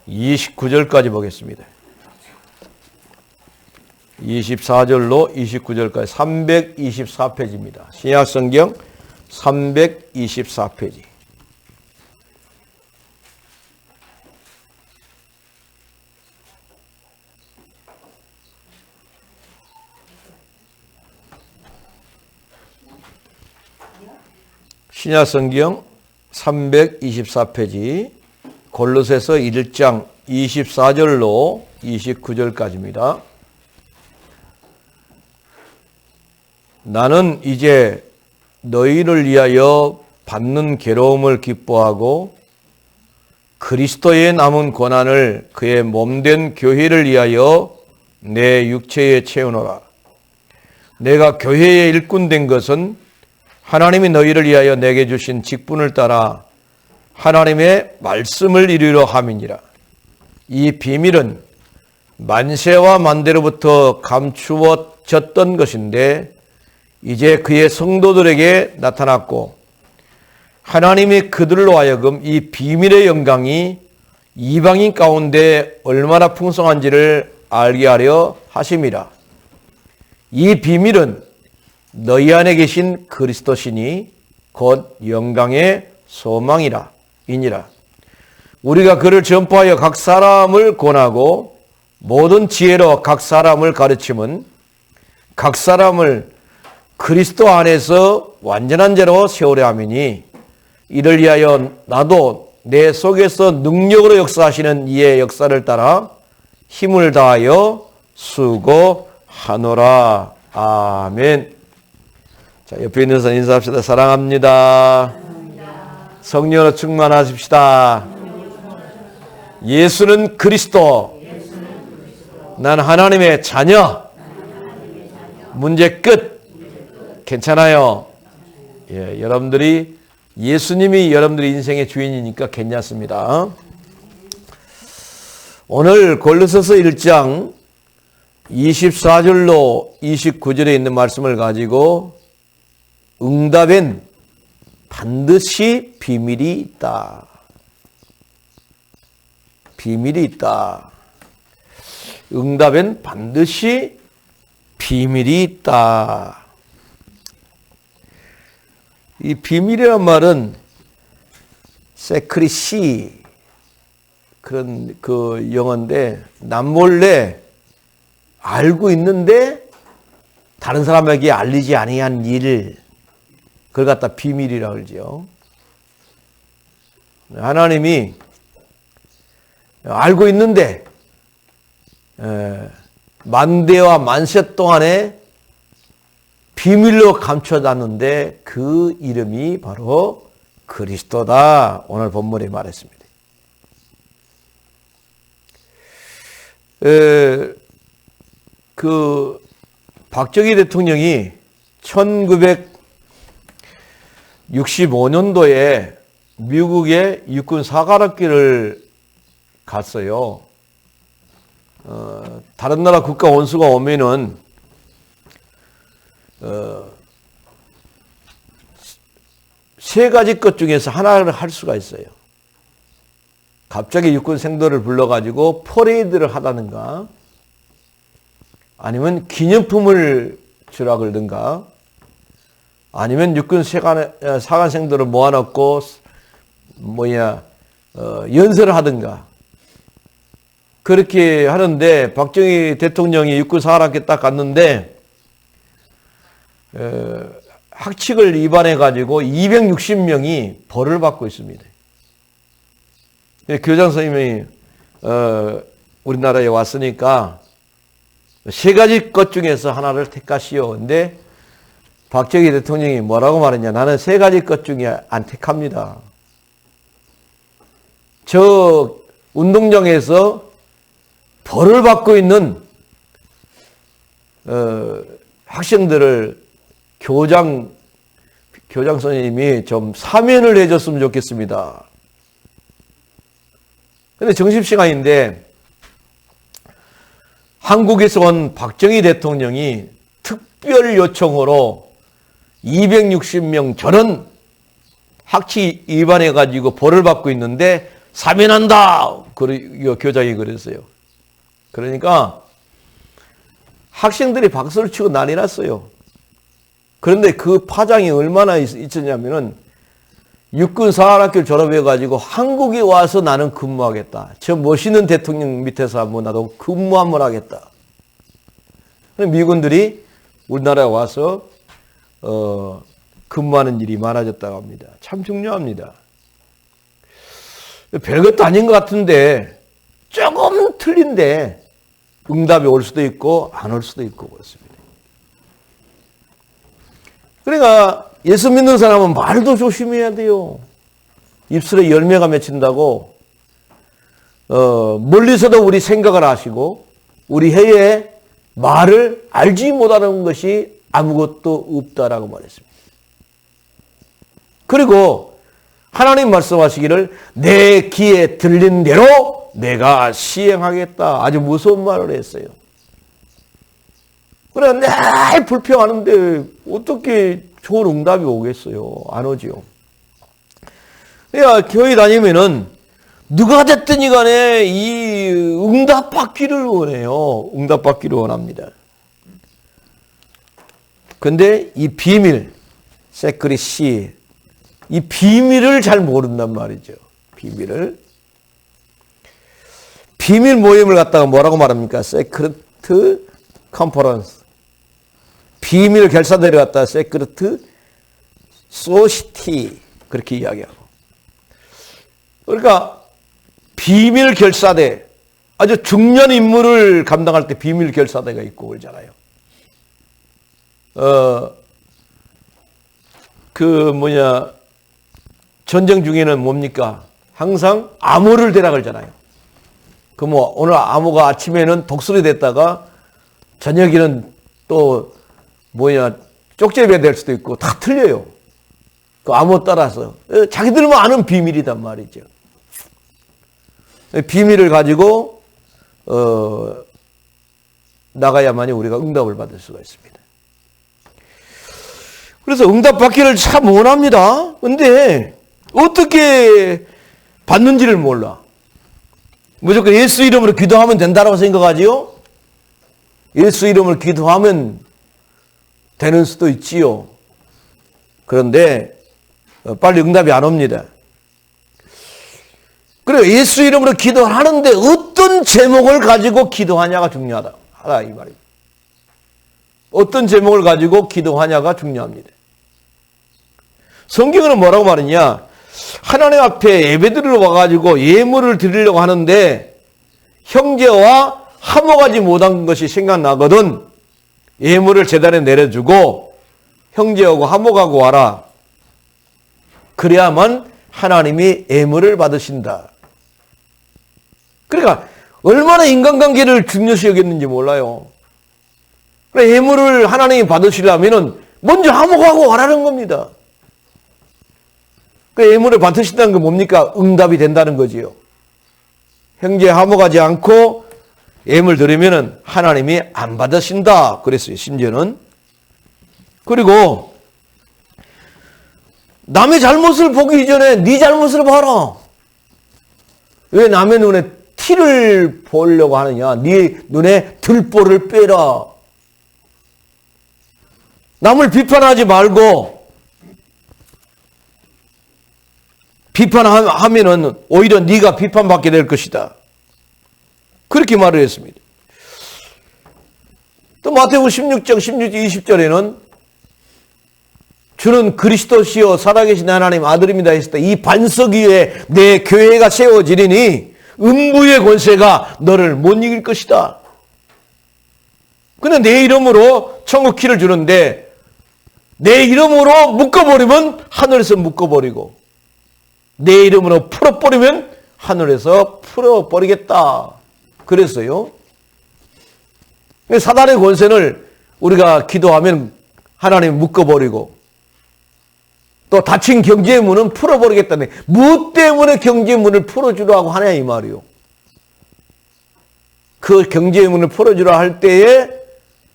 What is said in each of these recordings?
29절까지 보겠습니다. 24절로 29절까지 324페이지입니다. 신약성경 324페이지. 신약성경 324페이지 골로새서 1장 24절로 29절까지입니다. 나는 이제 너희를 위하여 받는 괴로움을 기뻐하고 그리스도의 남은 고난을 그의 몸된 교회를 위하여 내 육체에 채우노라. 내가 교회의 일꾼 된 것은 하나님이 너희를 위하여 내게 주신 직분을 따라 하나님의 말씀을 이루려 함이니라. 이 비밀은 만세와 만대로부터 감추어졌던 것인데 이제 그의 성도들에게 나타났고 하나님이 그들로 하여금 이 비밀의 영광이 이방인 가운데 얼마나 풍성한지를 알게 하려 하심이라. 이 비밀은 너희 안에 계신 그리스도시니 곧 영광의 소망이라 이니라. 우리가 그를 전파하여 각 사람을 권하고 모든 지혜로 각 사람을 가르침은 각 사람을 그리스도 안에서 완전한 자로 세우려 함이니 이를 위하여 나도 내 속에서 능력으로 역사하시는 이의 역사를 따라 힘을 다하여 수고하노라. 아멘. 자, 옆에 있는 사람 인사합시다. 사랑합니다. 성령으로 충만하십시다. 예수는 그리스도. 난 하나님의 자녀. 문제 끝. 괜찮아요. 예, 여러분들이 예수님이 여러분들의 인생의 주인이니까 괜찮습니다. 오늘 골로새서 1장 24절로 29절에 있는 말씀을 가지고 응답엔 반드시 비밀이 있다. 비밀이 있다. 응답엔 반드시 비밀이 있다. 이 비밀이란 말은 세크리시 그런 그 영어인데 남몰래 알고 있는데 다른 사람에게 알리지 아니한 일 그걸 갖다 비밀이라고 그러죠. 하나님이 알고 있는데 만대와 만세 동안에 비밀로 감춰놨는데 그 이름이 바로 그리스도다. 오늘 본문에 말했습니다. 그 박정희 대통령이 1965년도에 미국의 육군 사관학교를 갔어요. 다른 나라 국가 원수가 오면은 세 가지 것 중에서 하나를 할 수가 있어요. 갑자기 육군생들을 불러가지고 퍼레이드를 하다든가 아니면 기념품을 주라 그러든가 아니면 육군 사관생들을 모아놓고 연설을 하든가 그렇게 하는데 박정희 대통령이 육군 사관학교 딱 갔는데 학칙을 위반해 가지고 260명이 벌을 받고 있습니다. 교장 선생님이 우리나라에 왔으니까 세 가지 것 중에서 하나를 택하시오. 근데 박정희 대통령이 뭐라고 말했냐? 나는 세 가지 것 중에 안 택합니다. 저 운동장에서 벌을 받고 있는 학생들을 교장 선생님이 좀 사면을 해줬으면 좋겠습니다. 근데 점심시간인데 한국에서 온 박정희 대통령이 특별 요청으로 260명 저런 학칙 위반해가지고 벌을 받고 있는데 사면한다. 교장이 그랬어요. 그러니까 학생들이 박수를 치고 난리 났어요. 그런데 그 파장이 얼마나 있었냐면은 육군 사관학교를 졸업해가지고 한국에 와서 나는 근무하겠다. 저 멋있는 대통령 밑에서 한번 나도 근무 한번 하겠다. 미군들이 우리나라에 와서 근무하는 일이 많아졌다고 합니다. 참 중요합니다. 별것도 아닌 것 같은데 조금 틀린데 응답이 올 수도 있고 안 올 수도 있고 그렇습니다. 그러니까 예수 믿는 사람은 말도 조심해야 돼요. 입술에 열매가 맺힌다고 멀리서도 우리 생각을 하시고 우리 해에 말을 알지 못하는 것이 아무것도 없다라고 말했습니다. 그리고 하나님 말씀하시기를 내 귀에 들린 대로 내가 시행하겠다. 아주 무서운 말을 했어요. 그래, 늘 불평하는데 어떻게 좋은 응답이 오겠어요? 안 오지요. 그러니까 교회 다니면은 누가 됐든 간에 이 응답 받기를 원해요. 응답 받기를 원합니다. 근데 이 비밀, 세크리시, 이 비밀을 잘 모른단 말이죠. 비밀 모임을 갖다가 뭐라고 말합니까? 세크레트 컨퍼런스. 비밀 결사대를 갖다가 세크레트 소시티 그렇게 이야기하고. 그러니까 비밀 결사대, 아주 중요한 임무를 감당할 때 비밀 결사대가 있고 그러잖아요. 전쟁 중에는 뭡니까? 항상 암호를 대라 그러잖아요. 오늘 암호가 아침에는 독수리 됐다가 저녁에는 또 쪽제비가 될 수도 있고 다 틀려요. 그 암호 따라서. 자기들만 아는 비밀이단 말이죠. 비밀을 가지고 나가야만이 우리가 응답을 받을 수가 있습니다. 그래서 응답 받기를 참 원합니다. 근데 어떻게 받는지를 몰라. 무조건 예수 이름으로 기도하면 된다고 생각하지요? 예수 이름을 기도하면 되는 수도 있지요. 그런데 빨리 응답이 안 옵니다. 그리고 예수 이름으로 기도를 하는데 어떤 제목을 가지고 기도하냐가 중요하다. 이 말입니다. 어떤 제목을 가지고 기도하냐가 중요합니다. 성경은 뭐라고 말하냐? 하나님 앞에 예배드리러 와가지고 예물을 드리려고 하는데 형제와 화목하지 못한 것이 생각나거든 예물을 제단에 내려주고 형제하고 화목하고 와라. 그래야만 하나님이 예물을 받으신다. 그러니까 얼마나 인간관계를 중요시 여겼는지 몰라요. 그래, 예물을 하나님이 받으시려면 먼저 화목하고 와라는 겁니다. 그 예물을 받으신다는 건 뭡니까? 응답이 된다는 거지요. 형제 화목하지 않고 예물 드리면 하나님이 안 받으신다. 그랬어요. 심지어는. 그리고 남의 잘못을 보기 이전에 네 잘못을 봐라. 왜 남의 눈에 티를 보려고 하느냐? 네 눈에 들보를 빼라. 남을 비판하지 말고 비판하면은 오히려 네가 비판받게 될 것이다. 그렇게 말을 했습니다. 또 마태복음 16장 16절 20절에는 주는 그리스도시요 살아계신 하나님 아들입니다 했을 때 이 반석 위에 내 교회가 세워지리니 음부의 권세가 너를 못 이길 것이다. 근데 내 이름으로 천국 키를 주는데 내 이름으로 묶어버리면 하늘에서 묶어버리고 내 이름으로 풀어버리면 하늘에서 풀어버리겠다. 그랬어요. 사단의 권세를 우리가 기도하면 하나님 묶어버리고 또 닫힌 경제의 문은 풀어버리겠다네. 무엇 때문에 경제의 문을 풀어주라고 하냐 이 말이요. 그 경제의 문을 풀어주라 할 때에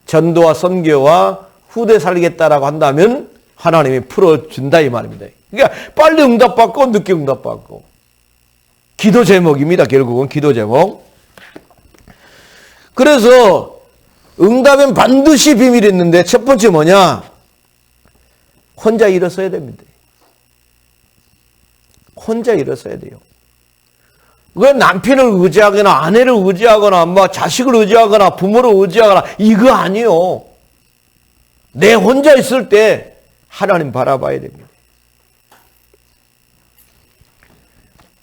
전도와 선교와 후대 살리겠다라고 한다면 하나님이 풀어준다 이 말입니다. 그러니까 빨리 응답받고 늦게 응답받고 기도 제목입니다. 결국은 기도 제목. 그래서 응답엔 반드시 비밀이 있는데 첫 번째 뭐냐? 혼자 일어서야 됩니다. 혼자 일어서야 돼요. 그 남편을 의지하거나 아내를 의지하거나 뭐 자식을 의지하거나 부모를 의지하거나 이거 아니요. 내 혼자 있을 때 하나님 바라봐야 됩니다.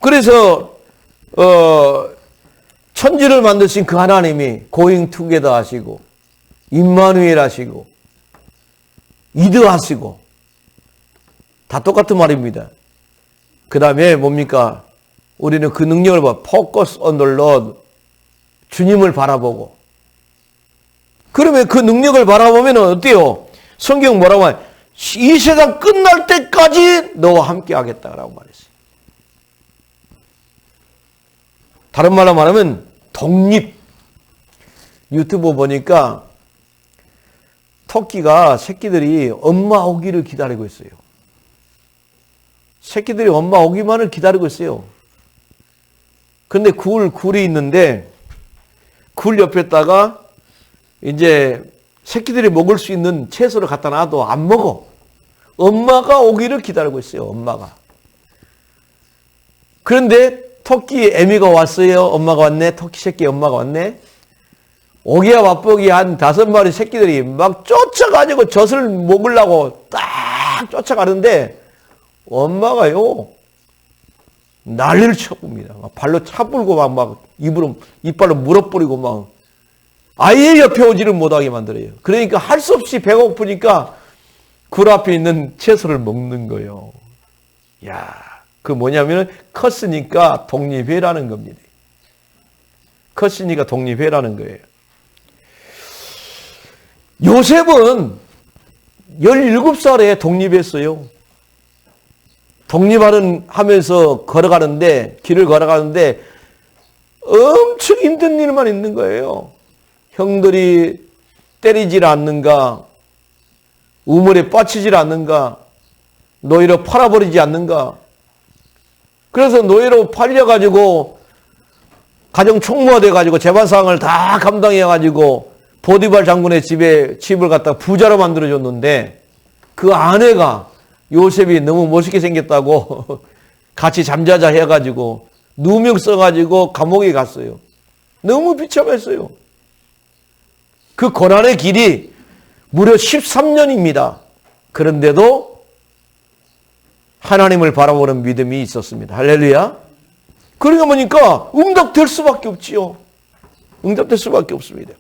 그래서 천지를 만드신 그 하나님이 고잉 투게더 하시고 임마누엘 하시고 이드 하시고 다 똑같은 말입니다. 그 다음에 뭡니까? 우리는 그 능력을 봐. Focus on the Lord. 주님을 바라보고. 그러면 그 능력을 바라보면 어때요? 성경 뭐라고 하냐? 이 세상 끝날 때까지 너와 함께 하겠다라고 말했어요. 다른 말로 말하면 독립. 유튜브 보니까 토끼가 새끼들이 엄마 오기를 기다리고 있어요. 새끼들이 엄마 오기만을 기다리고 있어요. 근데 굴이 있는데 굴 옆에다가 이제 새끼들이 먹을 수 있는 채소를 갖다 놔도 안 먹어. 엄마가 오기를 기다리고 있어요. 엄마가. 그런데 토끼 애미가 왔어요. 엄마가 왔네. 토끼 새끼 엄마가 왔네. 오기야 맛보기 한 5마리 새끼들이 막 쫓아가지고 젖을 먹으려고 딱 쫓아가는데 엄마가요 난리를 쳐봅니다. 막 발로 차불고 막 이빨로 물어버리고 막 아예 옆에 오지를 못하게 만들어요. 그러니까 할 수 없이 배가 고프니까 굴 앞에 있는 채소를 먹는 거예요. 야, 그 뭐냐면 컸으니까 독립해라는 겁니다. 컸으니까 독립해라는 거예요. 요셉은 17살에 독립했어요. 독립하면서 길을 걸어가는데 엄청 힘든 일만 있는 거예요. 형들이 때리질 않는가, 우물에 빠치질 않는가, 노예로 팔아버리지 않는가. 그래서 노예로 팔려가지고 가정 총무화돼가지고 재반상을 다 감당해가지고 보디발 장군의 집을 갖다 부자로 만들어줬는데 그 아내가 요셉이 너무 멋있게 생겼다고 같이 잠자자 해가지고 누명 써가지고 감옥에 갔어요. 너무 비참했어요. 그 고난의 길이 무려 13년입니다. 그런데도 하나님을 바라보는 믿음이 있었습니다. 할렐루야. 그러니까 보니까 응답될 수밖에 없지요. 응답될 수밖에 없습니다.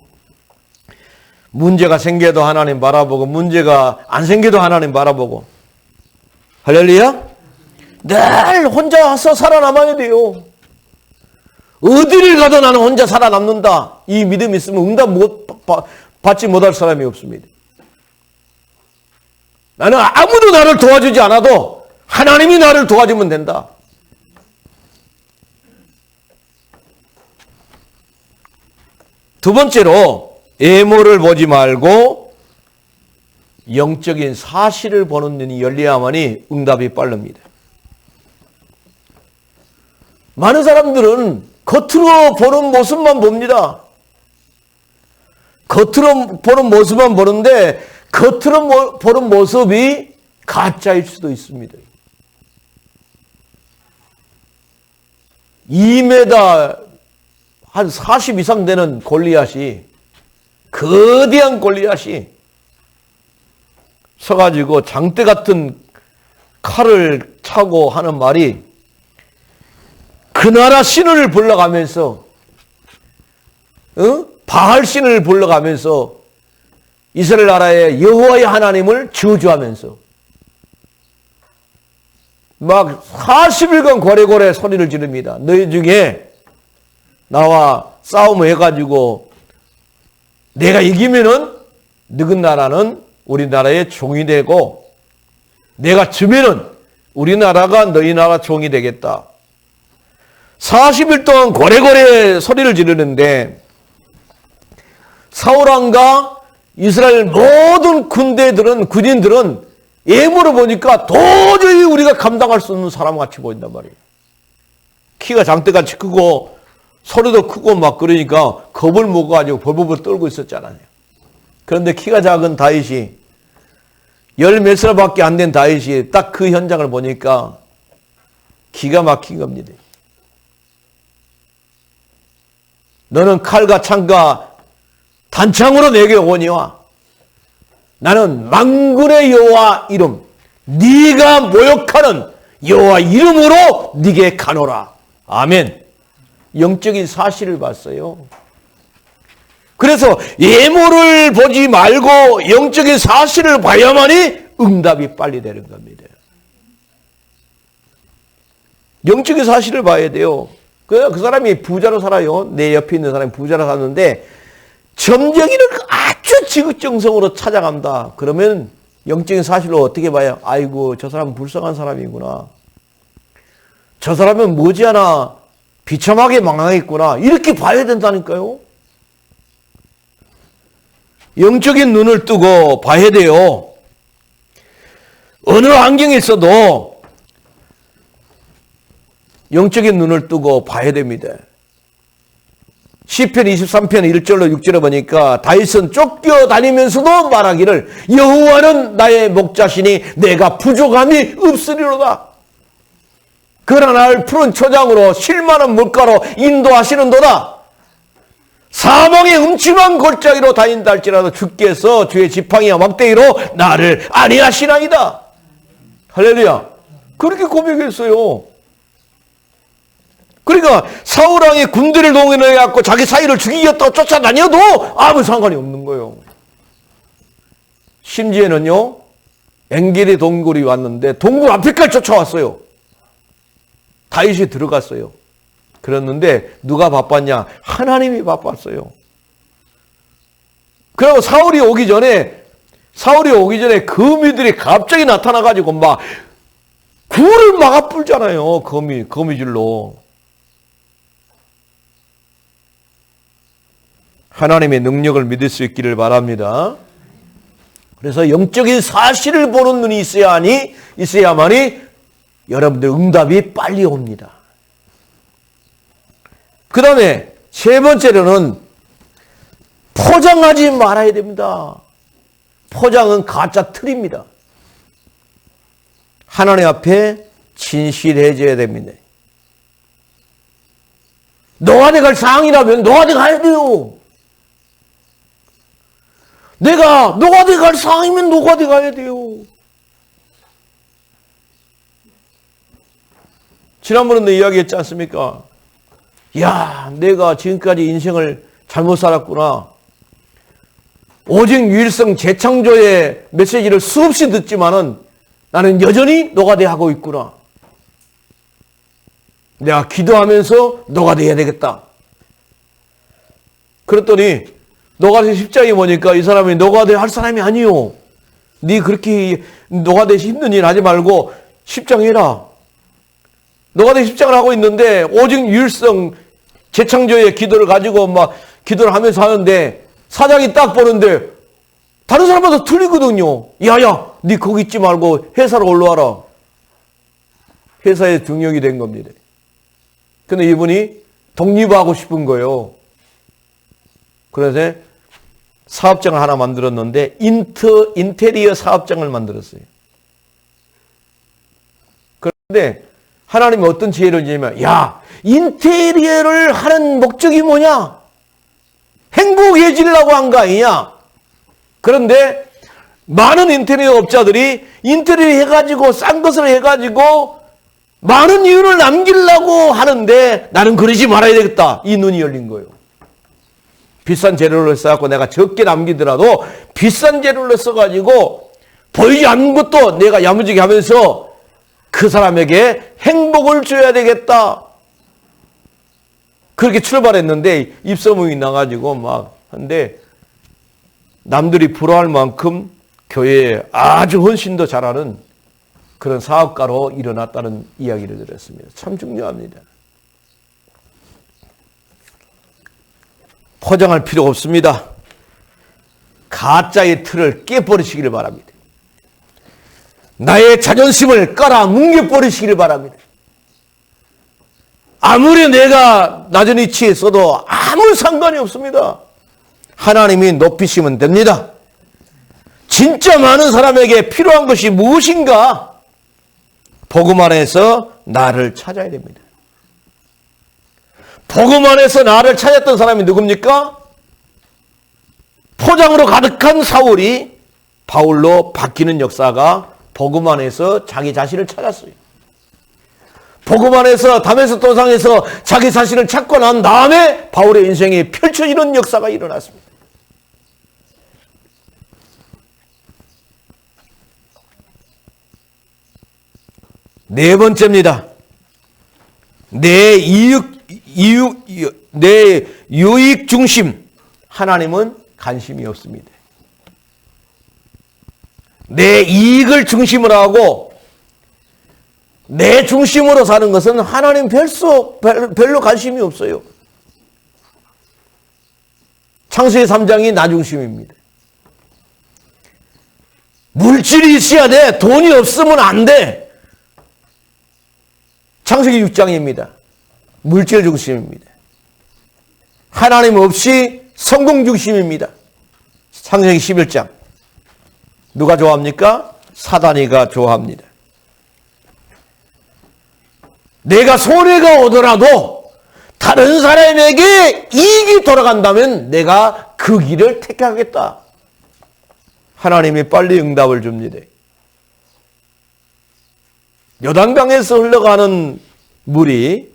문제가 생겨도 하나님 바라보고 문제가 안 생겨도 하나님 바라보고. 할렐루야. 늘 혼자서 살아남아야 돼요. 어디를 가도 나는 혼자 살아남는다. 이 믿음이 있으면 응답 받지 못할 사람이 없습니다. 나는 아무도 나를 도와주지 않아도 하나님이 나를 도와주면 된다. 두 번째로 애모를 보지 말고 영적인 사실을 보는 눈이 열려야만이 응답이 빠릅니다. 많은 사람들은 겉으로 보는 모습만 봅니다. 겉으로 보는 모습만 보는데 겉으로 보는 모습이 가짜일 수도 있습니다. 2m 한 40 이상 되는 골리앗이, 거대한 골리앗이 서가지고 장대 같은 칼을 차고 하는 말이 그 나라 신을 불러가면서 바알 신을 불러가면서 이스라엘 나라의 여호와의 하나님을 저주하면서 막 40일간 고래고래 소리를 지릅니다. 너희 중에 나와 싸움을 해가지고 내가 이기면은 너희 나라는 우리나라의 종이 되고 내가 지면은 우리나라가 너희 나라 종이 되겠다. 40일 동안 고래고래 소리를 지르는데 사울왕과 이스라엘 모든 군인들은 예물을 보니까 도저히 우리가 감당할 수 없는 사람같이 보인단 말이에요. 키가 장대같이 크고 소리도 크고 막 그러니까 겁을 먹어가지고 벌벌벌 떨고 있었잖아요. 그런데 키가 작은 다윗이 열 몇 살밖에 안 된 다윗이 딱 그 현장을 보니까 기가 막힌 겁니다. 너는 칼과 창과 단창으로 내게 오니와 나는 만군의 여호와 이름 네가 모욕하는 여호와 이름으로 네게 가노라. 아멘. 영적인 사실을 봤어요. 그래서 예물을 보지 말고 영적인 사실을 봐야만이 응답이 빨리 되는 겁니다. 영적인 사실을 봐야 돼요. 그 사람이 부자로 살아요. 내 옆에 있는 사람이 부자로 사는데 점쟁이를 아주 지극정성으로 찾아간다. 그러면 영적인 사실로 어떻게 봐요? 아이고 저 사람은 불쌍한 사람이구나. 저 사람은 머지않아 비참하게 망하겠구나. 이렇게 봐야 된다니까요. 영적인 눈을 뜨고 봐야 돼요. 어느 환경에 있어도 영적인 눈을 뜨고 봐야 됩니다. 시편 23편 1절로 6절에 보니까 다윗은 쫓겨다니면서도 말하기를 여호와는 나의 목자시니 내가 부족함이 없으리로다. 그러나 나를 푸른 초장으로 쉴만한 물가로 인도하시는도다. 사망의 음침한 골짜기로 다닌다 할지라도 주께서 주의 지팡이와 막대기로 나를 안위하시나이다. 할렐루야. 그렇게 고백했어요. 그러니까 사울왕이 군대를 동원해갖고 자기 사위를 죽이겠다고 쫓아다녀도 아무 상관이 없는 거예요. 심지어는요, 엥겔의 동굴이 왔는데 동굴 앞에까지 쫓아왔어요. 다윗이 들어갔어요. 그랬는데 누가 바빴냐? 하나님이 바빴어요. 그리고 사울이 오기 전에 거미들이 갑자기 나타나가지고 막 굴을 막아 불잖아요. 거미줄로. 하나님의 능력을 믿을 수 있기를 바랍니다. 그래서 영적인 사실을 보는 눈이 있어야만이 여러분들 응답이 빨리 옵니다. 그 다음에 세 번째로는 포장하지 말아야 됩니다. 포장은 가짜 틀입니다. 하나님 앞에 진실해져야 됩니다. 노아대 갈 상황이라면 노아대 가야 돼요. 내가 노아대 갈 상황이면 노아대 가야 돼요. 지난번에도 이야기했지 않습니까? 야, 내가 지금까지 인생을 잘못 살았구나. 오직 유일성 재창조의 메시지를 수없이 듣지만은 나는 여전히 노가대하고 있구나. 내가 기도하면서 노가대해야 되겠다. 그랬더니 노가대 10장에 보니까 이 사람이 노가대 할 사람이 아니요. 네 그렇게 노가대 힘든 일 하지 말고 10장 해라. 노가대 10장을 하고 있는데 오직 유일성 재창조의 기도를 가지고 막 기도를 하면서 하는데 사장이 딱 보는데 다른 사람마다 틀리거든요. 야야, 네 거기 있지 말고 회사로 올라와라. 회사에 등용이 된 겁니다. 근데 이분이 독립하고 싶은 거예요. 그래서 사업장을 하나 만들었는데 인테리어 사업장을 만들었어요. 그런데 하나님이 어떤 지혜를 주냐면, 야, 인테리어를 하는 목적이 뭐냐? 행복해지려고 한 거 아니냐? 그런데 많은 인테리어 업자들이 인테리어 해가지고 싼 것을 해가지고 많은 이윤을 남기려고 하는데 나는 그러지 말아야 되겠다. 이 눈이 열린 거예요. 비싼 재료를 써갖고 내가 적게 남기더라도 비싼 재료를 써가지고 보이지 않는 것도 내가 야무지게 하면서 그 사람에게 행복을 줘야 되겠다. 그렇게 출발했는데 입소문이 나가지고 막 한데 남들이 부러워할 만큼 교회에 아주 헌신도 잘하는 그런 사업가로 일어났다는 이야기를 들었습니다. 참 중요합니다. 포장할 필요가 없습니다. 가짜의 틀을 깨버리시기를 바랍니다. 나의 자존심을 깔아 뭉개버리시기를 바랍니다. 아무리 내가 낮은 위치에 있어도 아무 상관이 없습니다. 하나님이 높이시면 됩니다. 진짜 많은 사람에게 필요한 것이 무엇인가? 복음 안에서 나를 찾아야 됩니다. 복음 안에서 나를 찾았던 사람이 누굽니까? 포장으로 가득한 사울이 바울로 바뀌는 역사가 복음 안에서 자기 자신을 찾았어요. 복음 안에서 다메섹 도상에서 자기 자신을 찾고 난 다음에 바울의 인생이 펼쳐지는 역사가 일어났습니다. 네 번째입니다. 내 유익 중심. 하나님은 관심이 없습니다. 내 이익을 중심으로 하고 내 중심으로 사는 것은 하나님 별로 관심이 없어요. 창세기 3장이 나 중심입니다. 물질이 있어야 돼. 돈이 없으면 안 돼. 창세기 6장입니다. 물질 중심입니다. 하나님 없이 성공 중심입니다. 창세기 11장. 누가 좋아합니까? 사단이가 좋아합니다. 내가 손해가 오더라도 다른 사람에게 이익이 돌아간다면 내가 그 길을 택하겠다. 하나님이 빨리 응답을 줍니다. 요단강에서 흘러가는 물이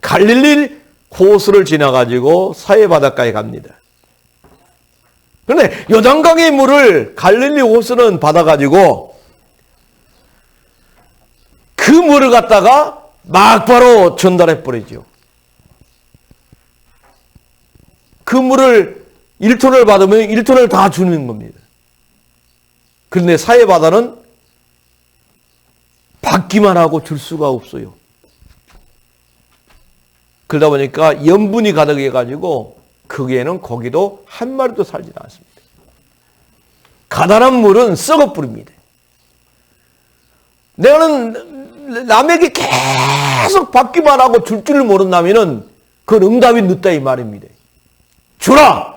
갈릴리 호수를 지나가지고 사해 바닷가에 갑니다. 그런데 요단강의 물을 갈릴리 호수는 받아가지고 그 물을 갖다가 막바로 전달해 버리죠. 그 물을 1톤을 받으면 1톤을 다 주는 겁니다. 그런데 사해 바다는 받기만 하고 줄 수가 없어요. 그러다 보니까 염분이 가득해가지고 거기에는 고기도 한 마리도 살지 않습니다. 가다란 물은 썩어 뿌립니다. 내가는 남에게 계속 받기만 하고 줄 줄을 모른다면 그건 응답이 늦다 이 말입니다. 주라!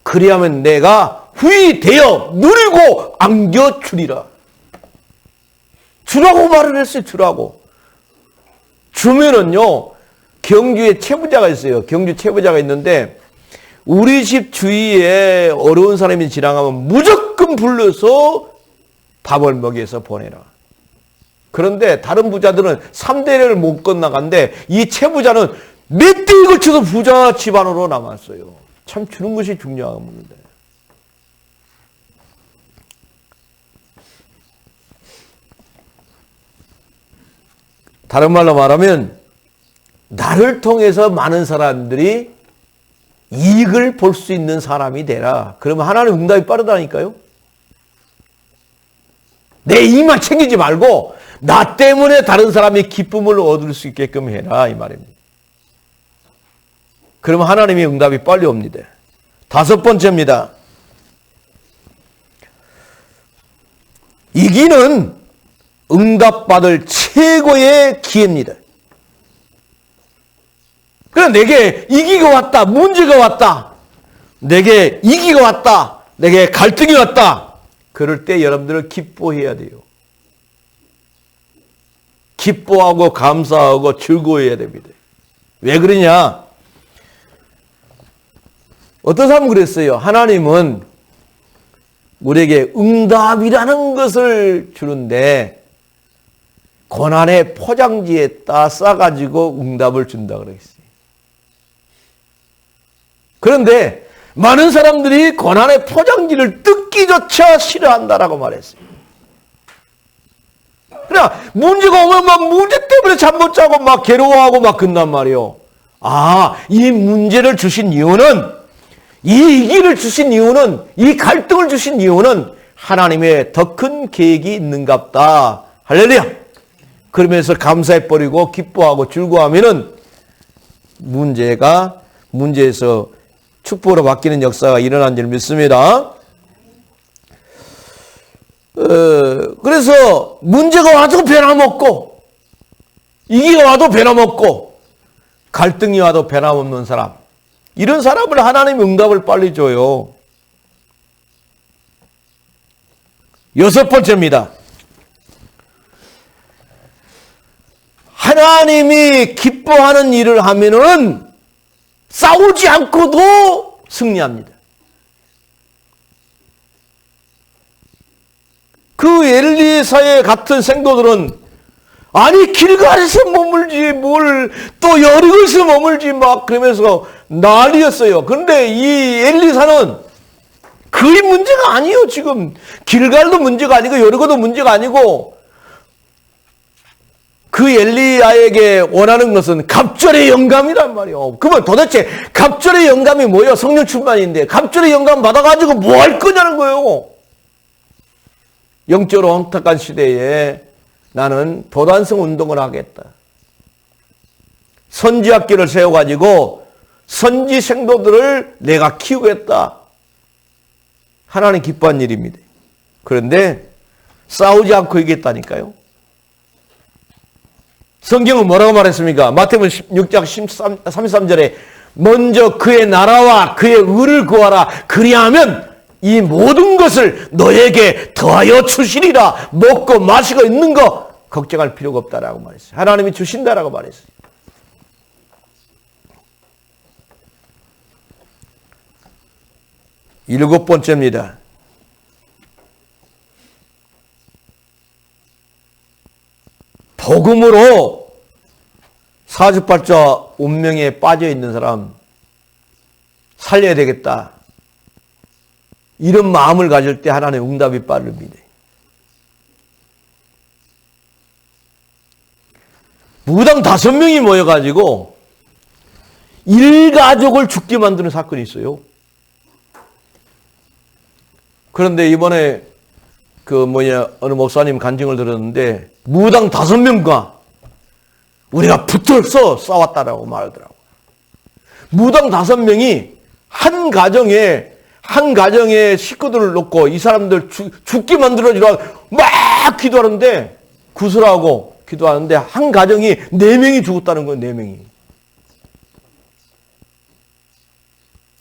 그리하면 내가 후히 되어 누리고 안겨주리라. 주라고 말을 했어요. 주라고. 주면은요. 경주에 채부자가 있어요. 경주 채부자가 있는데 우리 집 주위에 어려운 사람이 지나가면 무조건 불러서 밥을 먹여서 보내라. 그런데 다른 부자들은 3대를 못 건너간데 이 채부자는 몇 대에 걸쳐서 부자 집안으로 남았어요. 참 주는 것이 중요한 겁니다. 다른 말로 말하면 나를 통해서 많은 사람들이 이익을 볼 수 있는 사람이 되라. 그러면 하나님 응답이 빠르다니까요. 내 이익만 챙기지 말고 나 때문에 다른 사람이 기쁨을 얻을 수 있게끔 해라 이 말입니다. 그러면 하나님의 응답이 빨리 옵니다. 다섯 번째입니다. 이기는 응답받을 최고의 기회입니다. 그래 내게 위기가 왔다. 문제가 왔다. 내게 위기가 왔다. 내게 갈등이 왔다. 그럴 때 여러분들은 기뻐해야 돼요. 기뻐하고 감사하고 즐거워해야 됩니다. 왜 그러냐? 어떤 사람은 그랬어요. 하나님은 우리에게 응답이라는 것을 주는데 고난의 포장지에다 싸가지고 응답을 준다 그랬어요. 그런데 많은 사람들이 고난의 포장지를 뜯기조차 싫어한다라고 말했어요. 그러나 문제가 오면 막 문제 때문에 잠 못 자고 막 괴로워하고 막 그런단 말이에요. 아, 이 문제를 주신 이유는, 이 위기를 주신 이유는, 이 갈등을 주신 이유는 하나님의 더 큰 계획이 있는갑다. 할렐루야. 그러면서 감사해버리고 기뻐하고 즐거워하면은 문제에서 축복으로 바뀌는 역사가 일어난 줄 믿습니다. 그래서 문제가 와도 변함없고 이게 와도 변함없고 갈등이 와도 변함없는 사람. 이런 사람을 하나님이 응답을 빨리 줘요. 여섯 번째입니다. 하나님이 기뻐하는 일을 하면은 싸우지 않고도 승리합니다. 그 엘리사의 같은 생도들은 아니 길갈에서 머물지 뭘 또 여리고에서 머물지 막 그러면서 난리였어요. 그런데 이 엘리사는 그게 문제가 아니에요. 지금 길갈도 문제가 아니고 여리고도 문제가 아니고 그 엘리야에게 원하는 것은 갑절의 영감이란 말이에요. 그러면 도대체 갑절의 영감이 뭐예요? 성령 충만인데 갑절의 영감 받아가지고 뭐 할 거냐는 거예요. 영적으로 혼탁한 시대에 나는 도단성 운동을 하겠다. 선지학교를 세워가지고 선지 생도들을 내가 키우겠다. 하나님 기뻐한 일입니다. 그런데 싸우지 않고 이겼다니까요. 성경은 뭐라고 말했습니까? 마태복음 16장 33절에 먼저 그의 나라와 그의 의를 구하라. 그리하면 이 모든 것을 너에게 더하여 주시리라. 먹고 마시고 있는 거 걱정할 필요가 없다라고 말했어요. 하나님이 주신다라고 말했어요. 일곱 번째입니다. 복음으로 사주팔자 운명에 빠져 있는 사람 살려야 되겠다. 이런 마음을 가질 때 하나님의 응답이 빠릅니다. 무당 5명이 모여가지고 일가족을 죽게 만드는 사건이 있어요. 그런데 이번에 어느 목사님 간증을 들었는데 무당 5명과 우리가 붙어서 싸웠다라고 말하더라고. 무당 5명이 한 가정에 식구들을 놓고 이 사람들 죽게 만들어주라고 막 기도하는데 구슬하고 기도하는데 한 가정이 4명이 죽었다는 거예요. 4명이.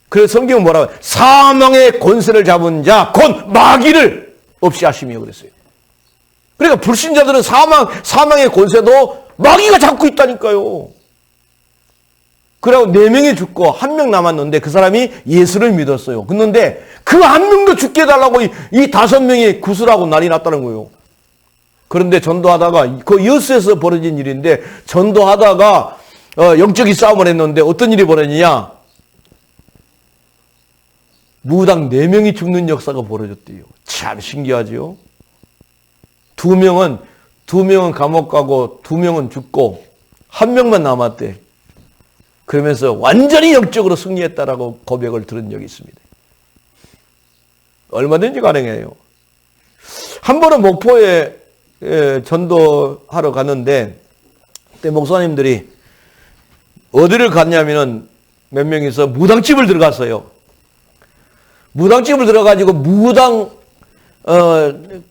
그래서 성경은 뭐라고 해요? 사망의 권세를 잡은 자 곧 마귀를 없이 하시며 그랬어요. 그러니까 불신자들은 사망의 권세도 마귀가 잡고 있다니까요. 그래고 4명이 죽고 1명 남았는데 그 사람이 예수를 믿었어요. 그런데 그 1명도 죽게 해달라고 이 5명이 구슬하고 난리 났다는 거예요. 그런데 전도하다가 그 여수에서 벌어진 일인데 전도하다가 영적인 싸움을 했는데 어떤 일이 벌어지냐? 무당 4명이 죽는 역사가 벌어졌대요. 참 신기하죠? 2명은 감옥 가고 2명은 죽고 1명만 남았대. 그러면서 완전히 영적으로 승리했다라고 고백을 들은 적이 있습니다. 얼마든지 가능해요. 한 번은 목포에 전도하러 갔는데 그때 목사님들이 어디를 갔냐면은 몇 명이서 무당집을 들어갔어요. 무당집을 들어가지고 무당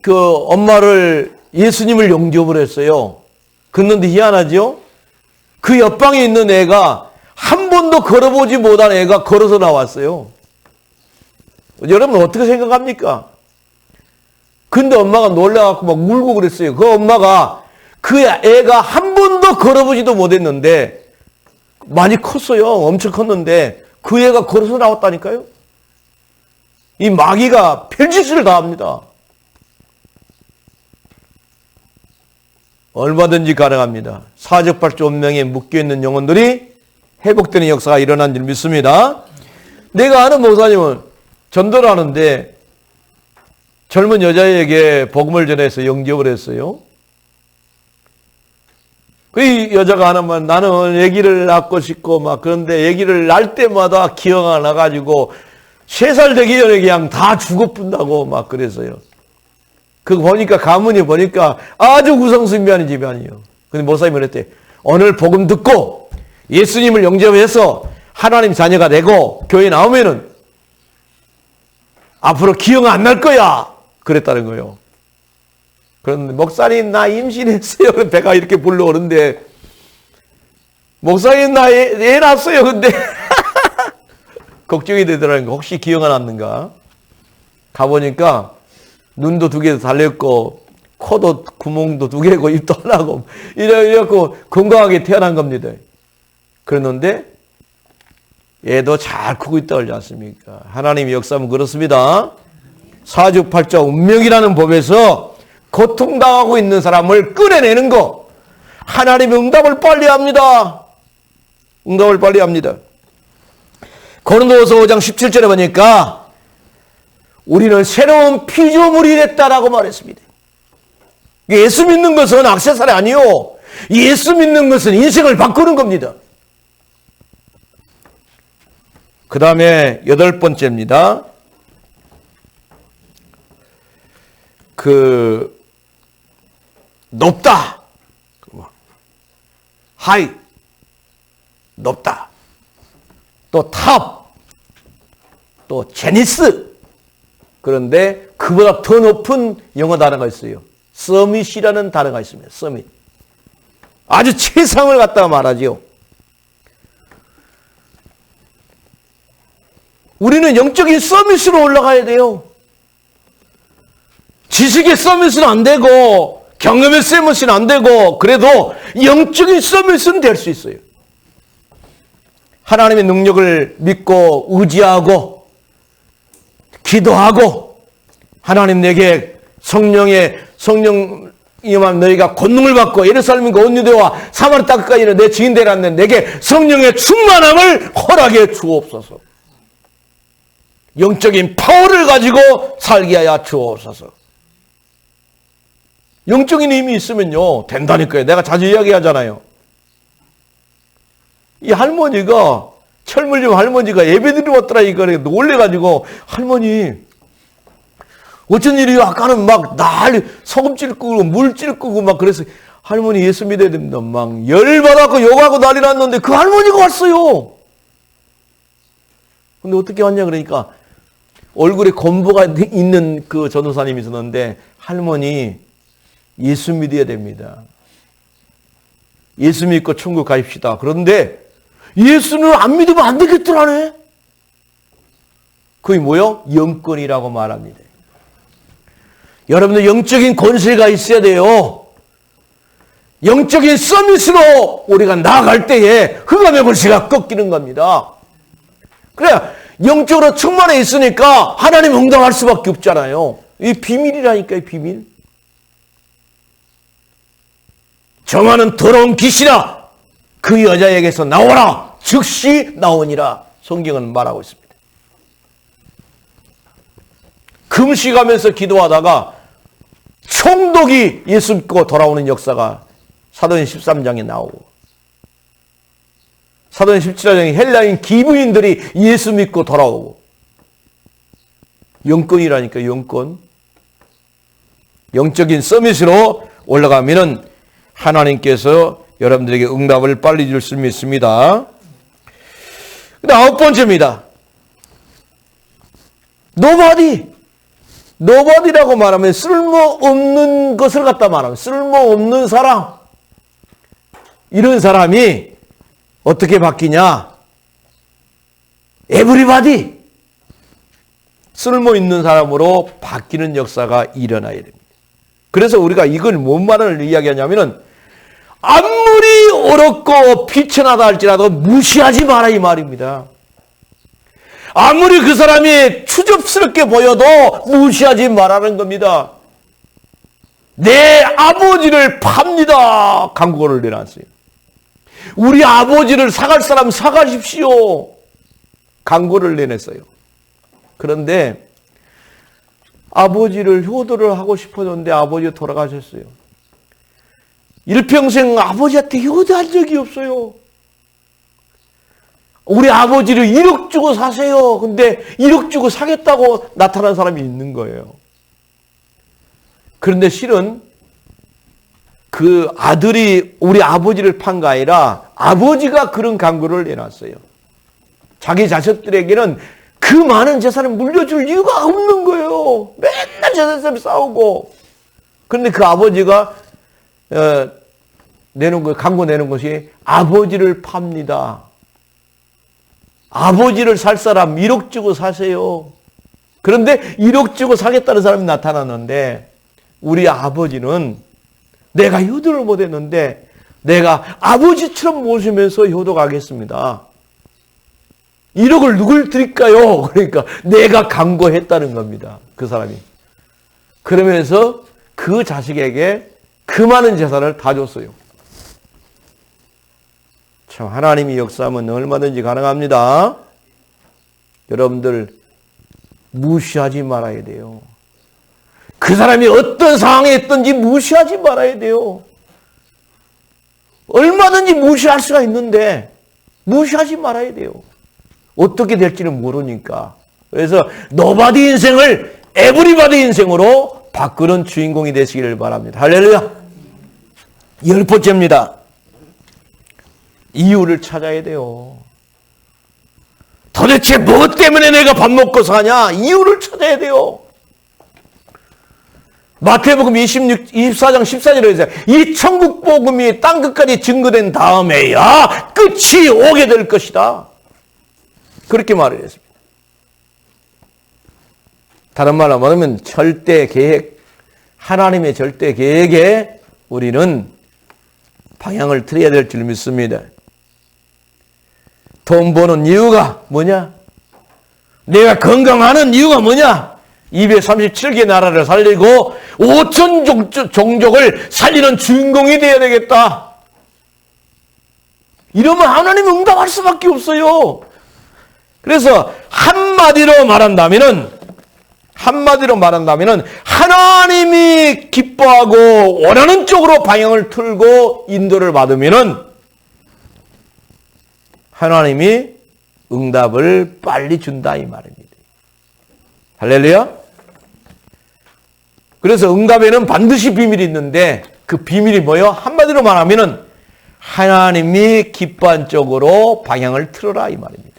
엄마를 예수님을 영접을 했어요. 그런데 희한하죠? 그 옆방에 있는 애가 한 번도 걸어보지 못한 애가 걸어서 나왔어요. 여러분 어떻게 생각합니까? 근데 엄마가 놀라갖고 막 울고 그랬어요. 그 엄마가 그 애가 한 번도 걸어보지도 못했는데 많이 컸어요. 엄청 컸는데 그 애가 걸어서 나왔다니까요. 이 마귀가 별짓을 다 합니다. 얼마든지 가능합니다. 사적발조 운명에 묶여있는 영혼들이 회복되는 역사가 일어난 줄 믿습니다. 내가 아는 목사님은 전도를 하는데 젊은 여자에게 복음을 전해서 영접을 했어요. 그 여자가 하나만 나는 아기를 낳고 싶고 막 그런데 아기를 낳을 때마다 기어가 나가지고 3살 되기 전에 그냥 다 죽어뿐다고 막 그랬어요. 그거 보니까 가문이 보니까 아주 구성승비하는 집안이에요. 근데 목사님이 그랬대. 오늘 복음 듣고 예수님을 영접해서 하나님 자녀가 되고 교회 나오면은 앞으로 기억 안 날 거야. 그랬다는 거예요. 그런데 목사님 나 임신했어요. 배가 이렇게 불러오는데 목사님 나 애 낳았어요. 근데 걱정이 되더라는 거. 혹시 기억 안 났는가? 가보니까 눈도 2개 달렸고 코도 구멍도 2개고 입도 하나고 이래갖고 건강하게 태어난 겁니다. 그랬는데 애도 잘 크고 있다 그러지 않습니까? 하나님의 역사는 그렇습니다. 사주팔자 운명이라는 법에서 고통당하고 있는 사람을 끌어내는 거, 하나님의 응답을 빨리 합니다. 응답을 빨리 합니다. 고린도후서 5장 17절에 보니까 우리는 새로운 피조물이 됐다라고 말했습니다. 예수 믿는 것은 액세서리 아니요. 예수 믿는 것은 인생을 바꾸는 겁니다. 그 다음에 8번째입니다. 높다. 하이. 높다. 또 탑. 또 제니스. 그런데 그보다 더 높은 영어 단어가 있어요. 서밋이라는 단어가 있습니다. 서밋. 아주 최상을 갖다가 말하지요. 우리는 영적인 서밋으로 올라가야 돼요. 지식의 서밋은 안 되고 경험의 서밋은 안 되고 그래도 영적인 서밋은 될 수 있어요. 하나님의 능력을 믿고 의지하고 기도하고 하나님 내게 성령 임함 너희가 권능을 받고 예루살렘과 온 유대와 사마리아 땅까지는 내 증인 되라는데 내게 성령의 충만함을 허락해 주옵소서. 영적인 파워를 가지고 살게 하여 주옵소서. 영적인 힘이 있으면요 된다니까요. 내가 자주 이야기하잖아요. 이 할머니가 철물점 할머니가 예배드리러 왔더라 이거 놀래가지고 할머니 어쩐 일이요? 아까는 막 소금질 끄고 물질 끄고 막 그래서 할머니 예수 믿어야 됩니다. 막 열받아갖고 욕하고 난리 났는데 그 할머니가 왔어요. 근데 어떻게 왔냐 그러니까 얼굴에 건보가 있는 그 전도사님이 있었는데 할머니 예수 믿어야 됩니다. 예수 믿고 천국 가십시다. 그런데 예수는 안 믿으면 안 되겠더라네. 그게 뭐요? 영권이라고 말합니다. 여러분들 영적인 권세가 있어야 돼요. 영적인 서밋으로 우리가 나아갈 때에 흑암의 권세가 꺾이는 겁니다. 그래 영적으로 충만해 있으니까 하나님 응답할 수밖에 없잖아요. 이 비밀이라니까요. 비밀. 정하는 더러운 귀신아 그 여자에게서 나오라 즉시 나오니라 성경은 말하고 있습니다. 금식하면서 기도하다가 총독이 예수 믿고 돌아오는 역사가 사도행 13장에 나오고 사도행 17장에 헬라인 기부인들이 예수 믿고 돌아오고 영권이라니까 영권. 영적인 서밋으로 올라가면은 하나님께서 여러분들에게 응답을 빨리 줄 수 있습니다. 9번째입니다. nobody라고 말하면 쓸모없는 것을 갖다 말하면 쓸모없는 사람. 이런 사람이 어떻게 바뀌냐? everybody. 쓸모있는 사람으로 바뀌는 역사가 일어나야 됩니다. 그래서 우리가 이걸 뭔 말을 이야기하냐면은 아무리 어렵고 비천하다 할지라도 무시하지 마라 이 말입니다. 아무리 그 사람이 추접스럽게 보여도 무시하지 말라는 겁니다. 내 아버지를 팝니다. 광고를 내놨어요. 우리 아버지를 사갈 사람 사가십시오. 광고를 내냈어요. 그런데 아버지를 효도를 하고 싶었는데 아버지가 돌아가셨어요. 일평생 아버지한테 효도한 적이 없어요. 우리 아버지를 1억 주고 사세요. 근데 1억 주고 사겠다고 나타난 사람이 있는 거예요. 그런데 실은 그 아들이 우리 아버지를 판 게 아니라 아버지가 그런 광고를 내놨어요. 자기 자식들에게는 그 많은 재산을 물려줄 이유가 없는 거예요. 맨날 재산 싸움에 싸우고. 그런데 그 아버지가 강구 내는 것이 아버지를 팝니다. 아버지를 살 사람 1억 주고 사세요. 그런데 1억 주고 사겠다는 사람이 나타났는데 우리 아버지는 내가 효도를 못했는데 내가 아버지처럼 모시면서 효도하겠습니다. 1억을 누굴 드릴까요? 그러니까 내가 강구했다는 겁니다. 그 사람이. 그러면서 그 자식에게 그 많은 재산을 다 줬어요. 참 하나님이 역사하면 얼마든지 가능합니다. 여러분들 무시하지 말아야 돼요. 그 사람이 어떤 상황에 있든지 무시하지 말아야 돼요. 얼마든지 무시할 수가 있는데 무시하지 말아야 돼요. 어떻게 될지는 모르니까. 그래서 노바디 인생을 에브리바디 인생으로 바꾸는 주인공이 되시기를 바랍니다. 할렐루야. 10번째입니다. 이유를 찾아야 돼요. 도대체 뭐 때문에 내가 밥 먹고 사냐? 이유를 찾아야 돼요. 마태복음 24장 14절에 있어요. 이 천국 복음이 땅 끝까지 증거된 다음에야 끝이 오게 될 것이다. 그렇게 말을 했습니다. 다른 말로 말하면 절대 계획, 하나님의 절대 계획에 우리는 방향을 틀어야 될 줄 믿습니다. 돈 버는 이유가 뭐냐? 내가 건강하는 이유가 뭐냐? 237개 나라를 살리고 5천 종족을 살리는 주인공이 되어야 되겠다. 이러면 하나님 응답할 수밖에 없어요. 그래서 한마디로 말한다면은 하나님이 기뻐하고 원하는 쪽으로 방향을 틀고 인도를 받으면은 하나님이 응답을 빨리 준다 이 말입니다. 할렐루야. 그래서 응답에는 반드시 비밀이 있는데 그 비밀이 뭐예요? 한마디로 말하면은 하나님이 기뻐한 쪽으로 방향을 틀어라 이 말입니다.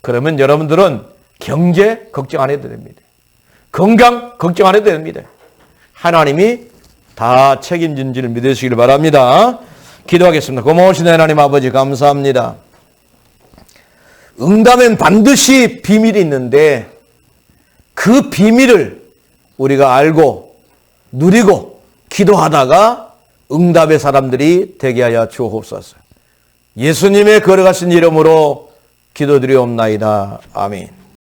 그러면 여러분들은 경제 걱정 안 해도 됩니다. 건강 걱정 안 해도 됩니다. 하나님이 다 책임진 줄 믿으시길 바랍니다. 기도하겠습니다. 고마우신 하나님 아버지 감사합니다. 응답엔 반드시 비밀이 있는데 그 비밀을 우리가 알고 누리고 기도하다가 응답의 사람들이 되게 하여 주옵소서. 예수님의 걸어가신 이름으로 기도드리옵나이다. 아멘.